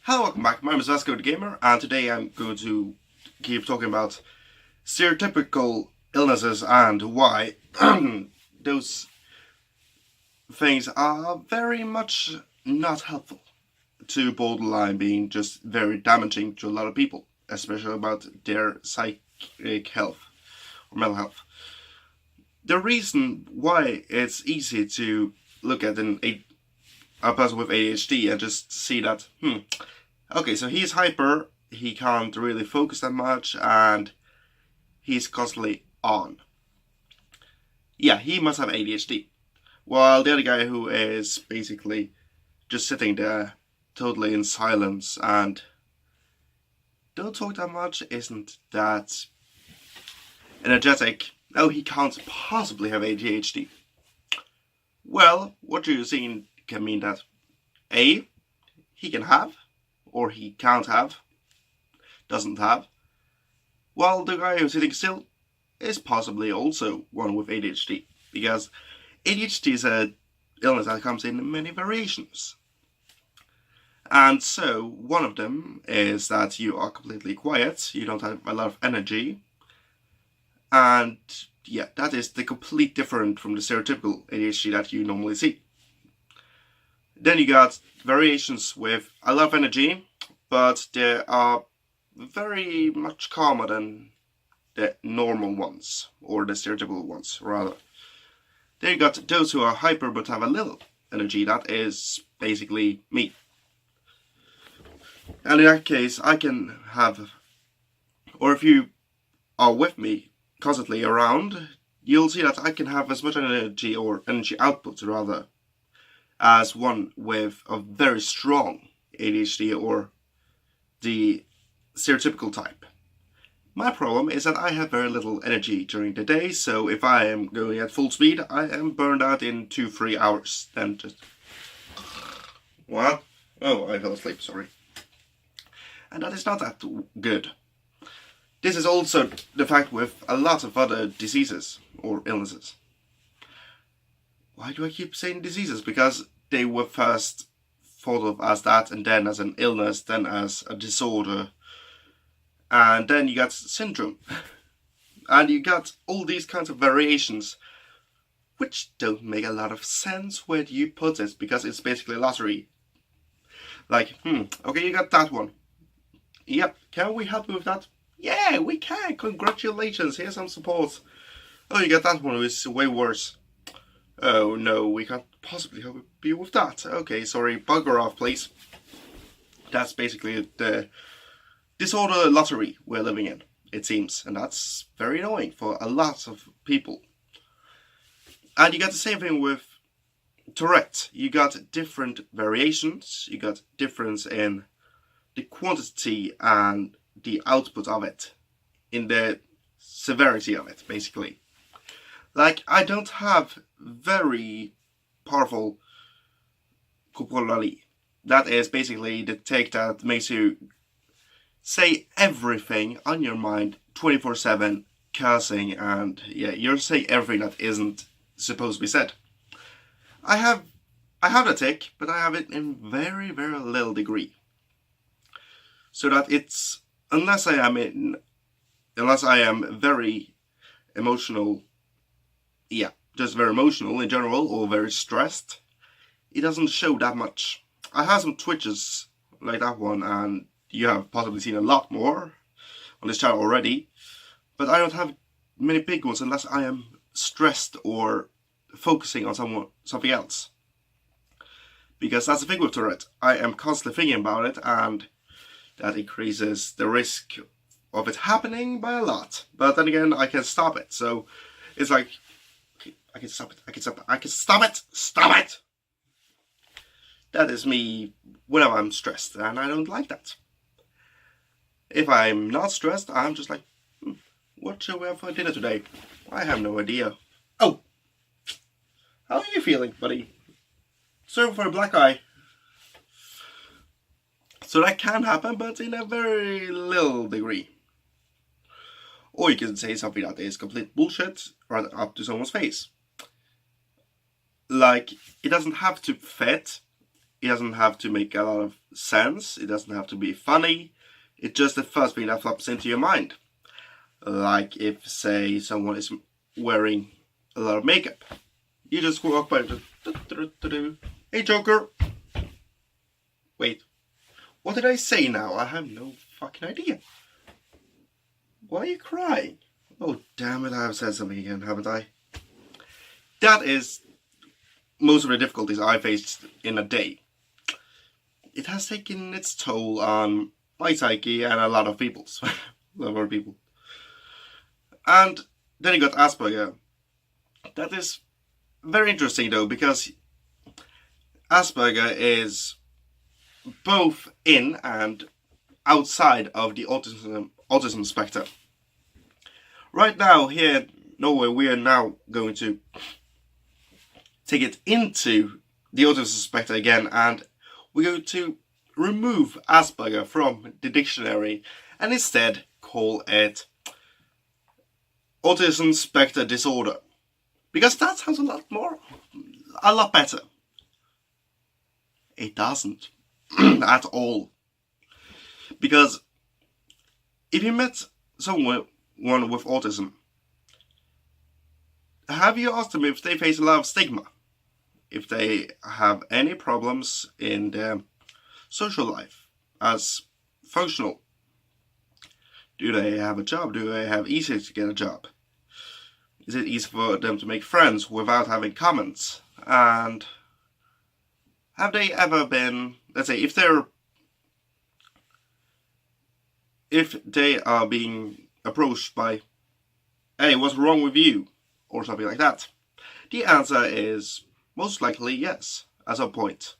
Hello, welcome back. My name is Vasco the Gamer, and today I'm going to keep talking about stereotypical illnesses and why those things are very much not helpful, to borderline being just very damaging to a lot of people, especially about their psychic health or mental health. The reason why it's easy to look at a person with ADHD and just see that, okay, so he's hyper, he can't really focus that much, and he's constantly on. Yeah, he must have ADHD. While the other guy who is basically just sitting there totally in silence and don't talk that much, isn't that energetic, no, he can't possibly have ADHD. Well, what you're seeing can mean that A, he can have, or he can't have, doesn't have, while the guy who's sitting still is possibly also one with ADHD, because ADHD is an illness that comes in many variations. And so, one of them is that you are completely quiet, you don't have a lot of energy, and yeah, that is the complete different from the stereotypical ADHD that you normally see. Then you got variations with a lot of energy, but they are very much calmer than the normal ones, or the stereotypical ones, rather. Then you got those who are hyper but have a little energy, that is basically me. And in that case, I can have, or if you are with me constantly around, you'll see that I can have as much energy, or energy output rather, as one with a very strong ADHD or the stereotypical type. My problem is that I have very little energy during the day, so if I am going at full speed, I am burned out in 2-3 hours. Then just... What? Oh, I fell asleep, sorry. And that is not that good. This is also the fact with a lot of other diseases or illnesses. Why do I keep saying diseases? Because they were first thought of as that, and then as an illness, then as a disorder, and then you got syndrome. And you got all these kinds of variations, which don't make a lot of sense where you put it, because it's basically a lottery. Like, okay, you got that one. Yep, can we help you with that? Yeah, we can, congratulations, here's some support. Oh, you got that one, which is way worse. Oh no, we can't possibly help you with that. Okay, sorry, bugger off, please. That's basically the disorder lottery we're living in, it seems. And that's very annoying for a lot of people. And you got the same thing with Tourette. You got different variations, you got difference in the quantity and the output of it, in the severity of it, basically. Like, I don't have very powerful coprolali. That is basically the take that makes you say everything on your mind 24/7, cursing, and yeah, you're saying everything that isn't supposed to be said. I have the tick, but I have it in very, very little degree. So that it's, unless I am very emotional, yeah, just very emotional in general, or very stressed, it doesn't show that much. I have some twitches like that one, and you have possibly seen a lot more on this channel already, but I don't have many big ones unless I am stressed or focusing on something else. Because that's the thing with Tourette, I am constantly thinking about it, and that increases the risk of it happening by a lot. But then again, I can stop it, so it's like, okay, I can stop it, I can stop it! That is me whenever I'm stressed, and I don't like that. If I'm not stressed, I'm just like, what shall we have for dinner today? I have no idea. Oh! How are you feeling, buddy? Sorry for a black eye. So that can happen, but in a very little degree. Or you can say something that is complete bullshit right up to someone's face. Like, it doesn't have to fit. It doesn't have to make a lot of sense. It doesn't have to be funny. It's just the first thing that flops into your mind. Like if, say, someone is wearing a lot of makeup. You just walk by and hey, Joker. Wait, what did I say now? I have no fucking idea. Why are you crying? Oh, damn it, I have said something again, haven't I? That is most of the difficulties I faced in a day. It has taken its toll on my psyche and a lot of people's. A lot of people. And then he got Asperger. That is very interesting though, because Asperger is both in and outside of the autism spectrum. Right now, here in Norway, we are now going to take it into the autism spectrum again, and we're going to remove Asperger from the dictionary and instead call it autism spectrum disorder. Because that sounds a lot better. It doesn't. At all. Because if you met someone with autism, have you asked them if they face a lot of stigma? If they have any problems in their social life as functional? Do they have a job? Do they have easy to get a job? Is it easy for them to make friends without having comments? And have they ever been, let's say, if they are being approached by, hey, what's wrong with you? Or something like that. The answer is most likely yes, at some point.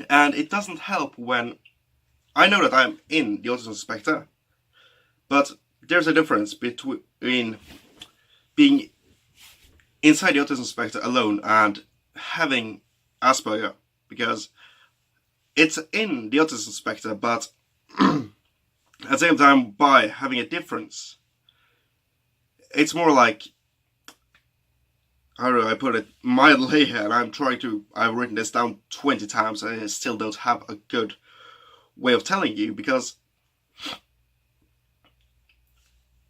And it doesn't help when I know that I'm in the autism spectrum, but there's a difference between being inside the autism spectrum alone and having Asperger, because it's in the autism spectrum, but at the same time, by having a difference, it's more like, how do I put it mildly here, and I've written this down 20 times and I still don't have a good way of telling you, because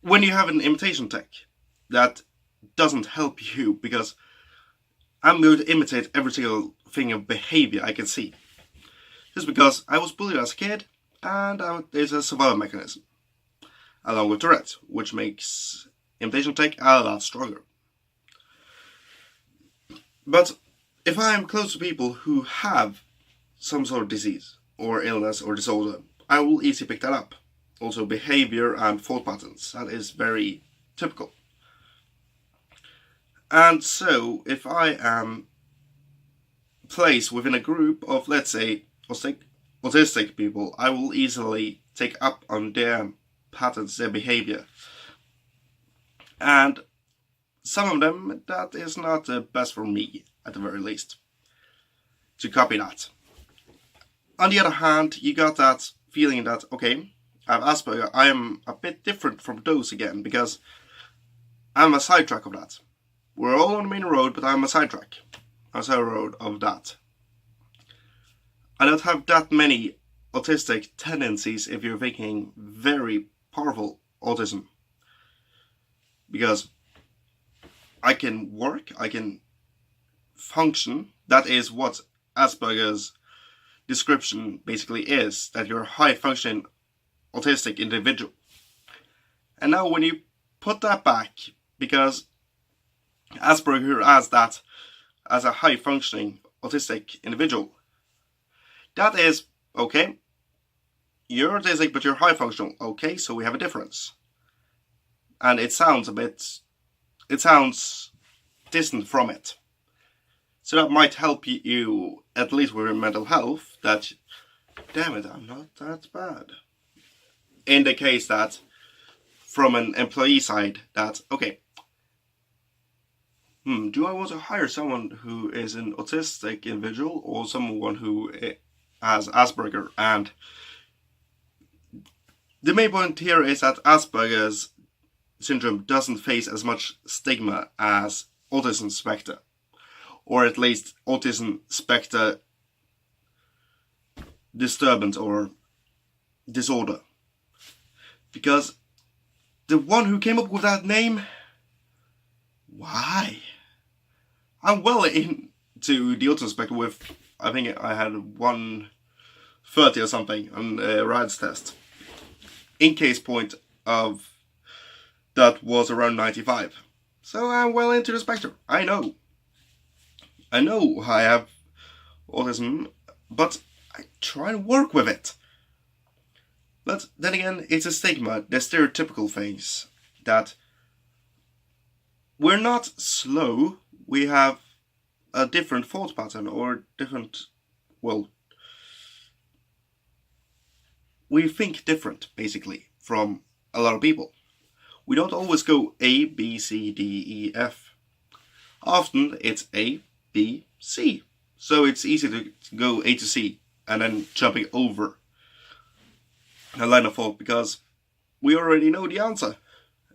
when you have an imitation tech, that doesn't help you, because I'm going to imitate every single thing of behavior I can see. Just because I was bullied as a kid, and there's a survival mechanism, along with Tourette, which makes imitation tech a lot stronger. But if I am close to people who have some sort of disease, or illness, or disorder, I will easily pick that up. Also behavior and thought patterns, that is very typical. And so, if I am placed within a group of, let's say, autistic people, I will easily take up on their patterns, their behavior. And some of them, that is not the best for me, at the very least, to copy that. On the other hand, you got that feeling that, okay, I have Asperger, I am a bit different from those again, because I'm a sidetrack of that. We're all on the main road, but I'm a sidetrack. I'm a side road of that. I don't have that many autistic tendencies if you're thinking very powerful autism. Because I can work, I can function. That is what Asperger's description basically is, that you're a high functioning autistic individual. And now when you put that back, because Asperger has that as a high functioning autistic individual, that is, okay, you're autistic but you're high functional, okay, so we have a difference. And it sounds distant from it. So that might help you, at least with your mental health, that, damn it, I'm not that bad. In the case that, from an employee side, that, okay, do I want to hire someone who is an autistic individual or someone who has Asperger? And the main point here is that Asperger's syndrome doesn't face as much stigma as autism spectrum. or at least autism spectrum disturbance or disorder. Because the one who came up with that name, why? I'm well into the autism spectrum with, I think I had 130 or something on a RADS test. In case point of that was around 95. So I'm well into the spectrum. I know I have autism, but I try to work with it. But then again, it's a stigma, the stereotypical things, that we're not slow, we have a different thought pattern, or different, well, we think different, basically, from a lot of people. We don't always go A, B, C, D, E, F. Often it's A, B, C. So it's easy to go A to C, and then jumping over a line of thought, because we already know the answer.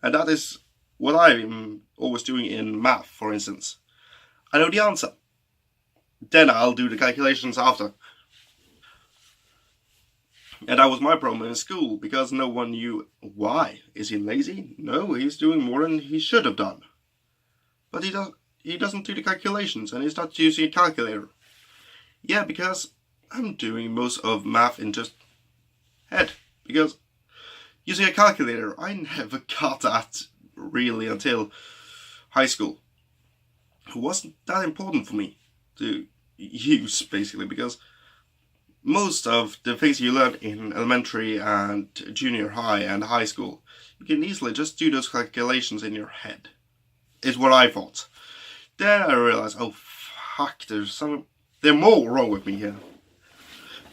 And that is what I'm always doing in math, for instance. I know the answer. Then I'll do the calculations after. And that was my problem in school, because no one knew why. Is he lazy? No, he's doing more than he should have done. But he doesn't do the calculations, and he's not using a calculator. Yeah, because I'm doing most of math in just head. Because using a calculator, I never got that really until high school. It wasn't that important for me to use, basically, because most of the things you learn in elementary and junior high and high school, you can easily just do those calculations in your head, is what I thought. Then I realized, oh fuck, there's more wrong with me here.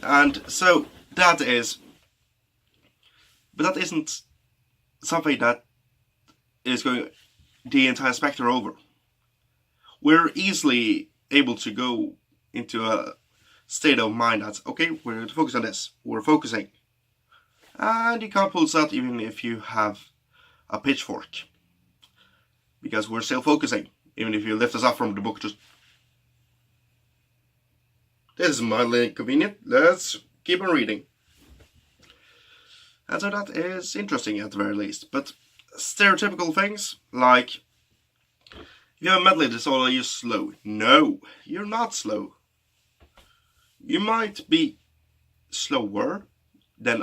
And so that is, but that isn't something that is going the entire spectrum over. We're easily able to go into a state of mind that's, okay, we're going to focus on this. We're focusing. And you can't pull this out even if you have a pitchfork. Because we're still focusing. Even if you lift us up from the book, just... This is mildly inconvenient. Let's keep on reading. And so that is interesting at the very least. But stereotypical things, like, if you have a mental disorder, you're slow. No, you're not slow. You might be slower than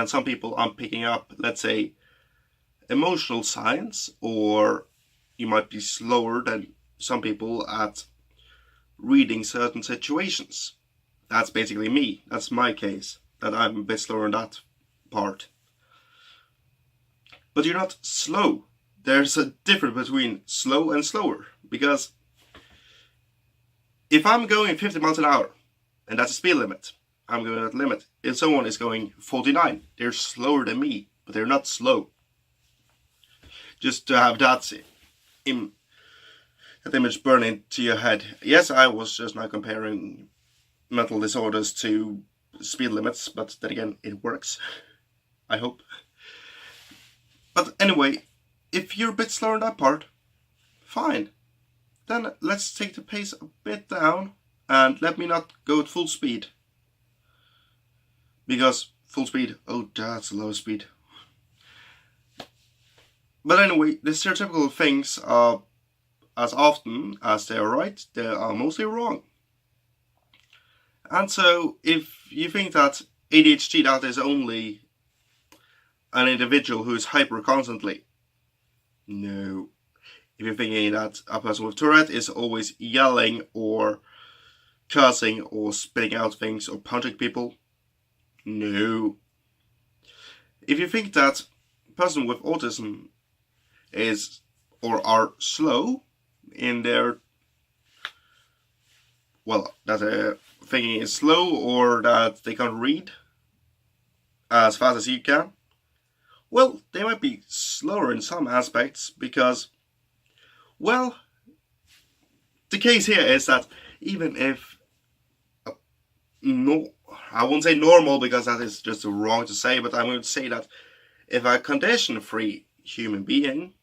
some people on picking up, let's say, emotional signs, or you might be slower than some people at reading certain situations. That's basically me. That's my case, that I'm a bit slower in that part. But you're not slow. There's a difference between slow and slower, because if I'm going 50 miles an hour, and that's the speed limit, I'm going at the limit. If someone is going 49, they're slower than me, but they're not slow. Just to have that image burn into your head. Yes, I was just now comparing mental disorders to speed limits, but then again, it works. I hope. But anyway, if you're a bit slower in that part, fine. Then let's take the pace a bit down and let me not go at full speed. Because full speed, oh, that's low speed. But anyway, the stereotypical things are, as often as they are right, they are mostly wrong. And so, if you think that ADHD, that is only an individual who is hyper constantly, no. If you're thinking that a person with Tourette is always yelling or cursing or spitting out things or punching people, no. If you think that a person with autism is or are slow in their, well, that their thinking is slow or that they can't read as fast as you can, well, they might be slower in some aspects because, well, the case here is that even if, no, I won't say normal because that is just wrong to say, but I'm going to say that if a condition-free human being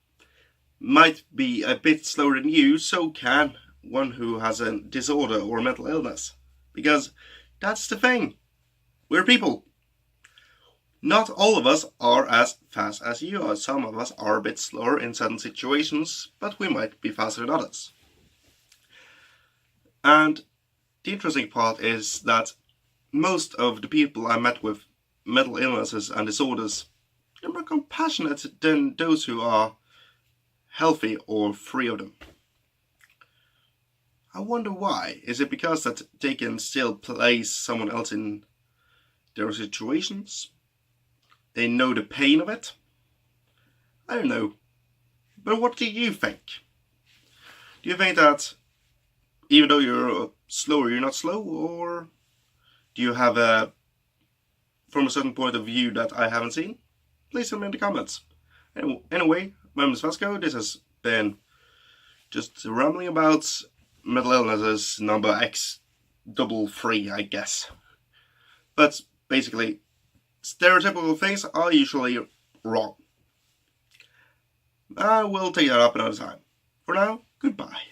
might be a bit slower than you, so can one who has a disorder or mental illness. Because that's the thing. We're people. Not all of us are as fast as you are. Some of us are a bit slower in certain situations, but we might be faster than others. And the interesting part is that most of the people I met with mental illnesses and disorders are more compassionate than those who are healthy or free of them. I wonder why. Is it because that they can still place someone else in their situations? They know the pain of it? I don't know. But what do you think? Do you think that even though you're slower, you're not slow? Or do you have from a certain point of view that I haven't seen? Please tell me in the comments. Anyway, my name is Vasco. This has been just rambling about mental illnesses number X3, I guess. But basically, stereotypical things are usually wrong. I will take that up another time. For now, goodbye.